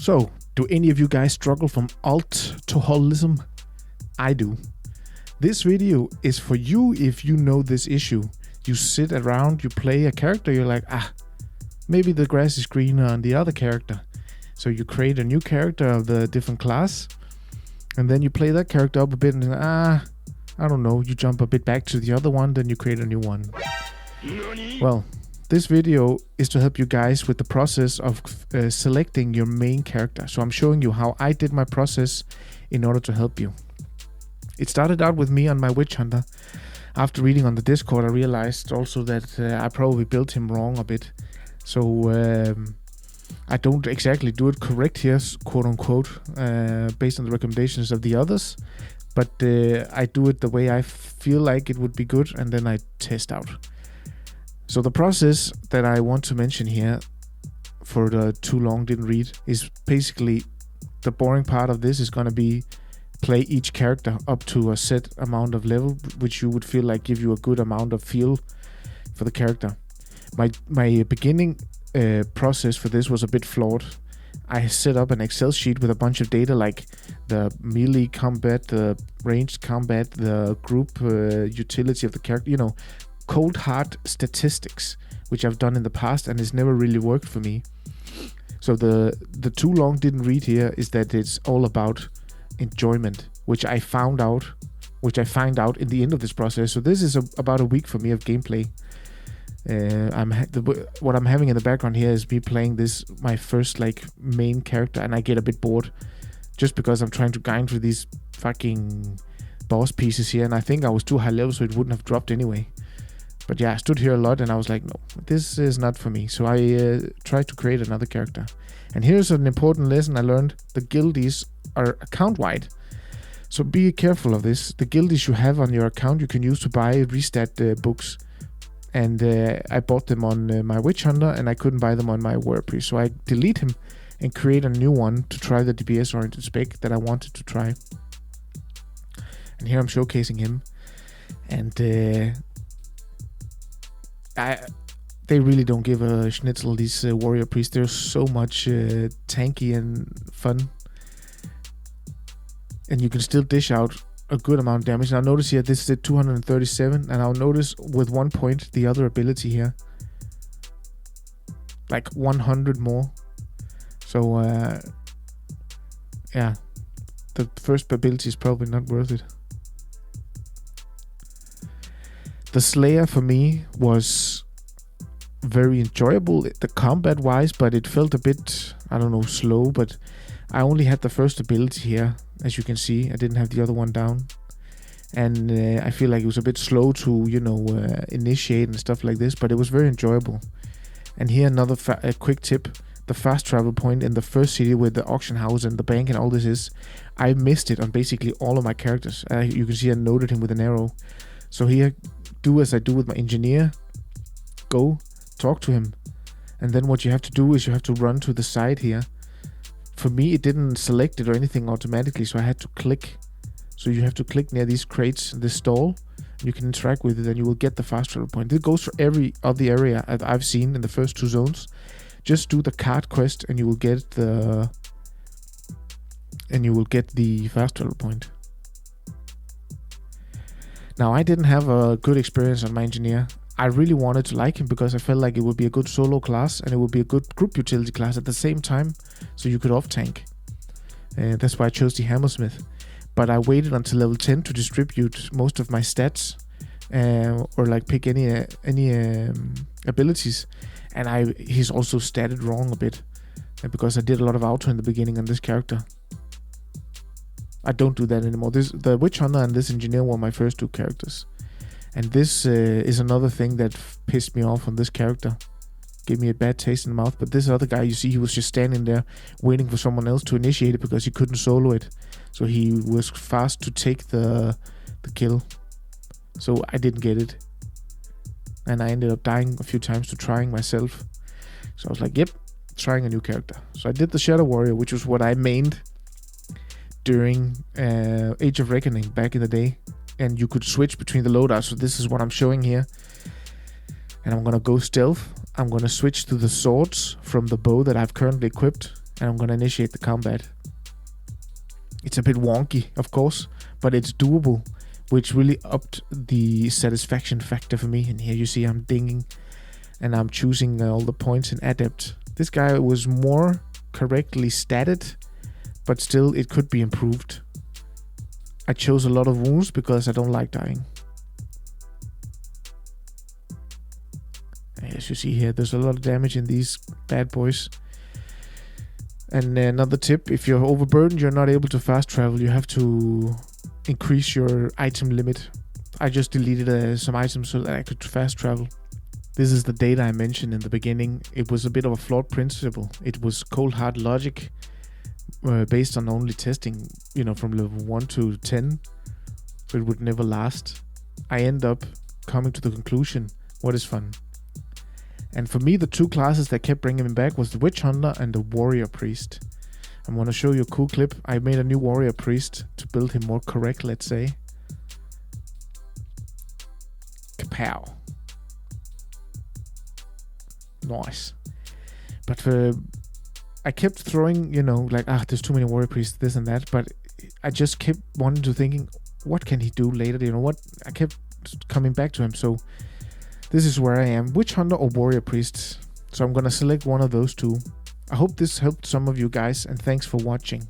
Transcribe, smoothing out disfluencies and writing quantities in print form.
So, do any of you guys struggle from altoholism? I do. This video is for you if you know this issue. You sit around, you play a character, you're like, maybe the grass is greener on the other character. So you create a new character of the different class, and then you play that character up a bit and I don't know, you jump a bit back to the other one, then you create a new one. Well, this video is to help you guys with the process of selecting your main character. So I'm showing you how I did my process in order to help you. It started out with me on my Witch Hunter. After reading on the Discord, I realized also that I probably built him wrong a bit. So I don't exactly do it correct here, quote unquote, based on the recommendations of the others. But I do it the way I feel like it would be good, and then I test out. So the process that I want to mention here for the too long didn't read is basically the boring part of this is going to be play each character up to a set amount of level, which you would feel like give you a good amount of feel for the character. My beginning process for this was a bit flawed. I set up an Excel sheet with a bunch of data like the melee combat, the ranged combat, the group utility of the character, cold hard statistics, which I've done in the past and it's never really worked for me. So the too long didn't read here is that it's all about enjoyment, which I find out in the end of this process. So this is about a week for me of gameplay. What I'm having in the background here is me playing this, my first main character, and I get a bit bored just because I'm trying to grind through these fucking boss pieces here, and I think I was too high level so it wouldn't have dropped anyway. But yeah, I stood here a lot and I was like, no, this is not for me. So I tried to create another character. And here's an important lesson I learned. The guildies are account-wide. So be careful of this. The guildies you have on your account you can use to buy restat books. And I bought them on my Witch Hunter and I couldn't buy them on my Warrior Priest. So I delete him and create a new one to try the DPS oriented spec that I wanted to try. And here I'm showcasing him. And they really don't give a schnitzel, these Warrior Priests. They're so much tanky and fun. And you can still dish out a good amount of damage. Now notice here, this is at 237, and I'll notice with 1 point the other ability here. Like 100 more. So, yeah. The first ability is probably not worth it. The Slayer for me was very enjoyable, the combat wise, but it felt a bit, slow, but I only had the first ability here, as you can see. I didn't have the other one down. And I feel like it was a bit slow to, initiate and stuff like this, but it was very enjoyable. And here another quick tip. The fast travel point in the first city with the auction house and the bank and all this is, I missed it on basically all of my characters. You can see I noted him with an arrow. So here, do as I do with my engineer. Go, talk to him. And then what you have to do is you have to run to the side here. For me, it didn't select it or anything automatically, so I had to click. So you have to click near these crates, this stall. You can interact with it and you will get the fast travel point. It goes for every other area I've seen in the first two zones. Just do the card quest and you will get the fast travel point. Now, I didn't have a good experience on my engineer. I really wanted to like him because I felt like it would be a good solo class and it would be a good group utility class at the same time, so you could off-tank. That's why I chose the Hammersmith. But I waited until level 10 to distribute most of my stats or pick any abilities. And he's also statted wrong a bit because I did a lot of auto in the beginning on this character. I don't do that anymore. The Witch Hunter and this engineer were my first two characters. And this is another thing that pissed me off on this character. Gave me a bad taste in the mouth. But this other guy, you see, he was just standing there waiting for someone else to initiate it because he couldn't solo it. So he was fast to take the kill. So I didn't get it. And I ended up dying a few times to trying myself. So I was like, yep, trying a new character. So I did the Shadow Warrior, which was what I mained during Age of Reckoning back in the day. And you could switch between the loadouts. So this is what I'm showing here. And I'm going to go stealth. I'm going to switch to the swords from the bow that I've currently equipped. And I'm gonna initiate the combat. It's a bit wonky, of course, but it's doable, which really upped the satisfaction factor for me. And here you see I'm dinging, and I'm choosing all the points in Adept. This guy was more correctly statted, but still it could be improved. I chose a lot of wounds because I don't like dying. As you see here, there's a lot of damage in these bad boys. And another tip, if you're overburdened, you're not able to fast travel. You have to increase your item limit. I just deleted some items so that I could fast travel. This is the data I mentioned in the beginning. It was a bit of a flawed principle. It was cold hard logic based on only testing, from level 1 to 10. So it would never last. I end up coming to the conclusion, what is fun? And for me, the two classes that kept bringing me back was the Witch Hunter and the Warrior Priest. I'm going to show you a cool clip. I made a new Warrior Priest to build him more correct, let's say. Kapow. Nice. But I kept throwing, there's too many Warrior Priests, this and that. But I just kept wanting to thinking, what can he do later? I kept coming back to him. So this is where I am, Witch Hunter or Warrior Priest. So I'm gonna select one of those two. I hope this helped some of you guys, and thanks for watching.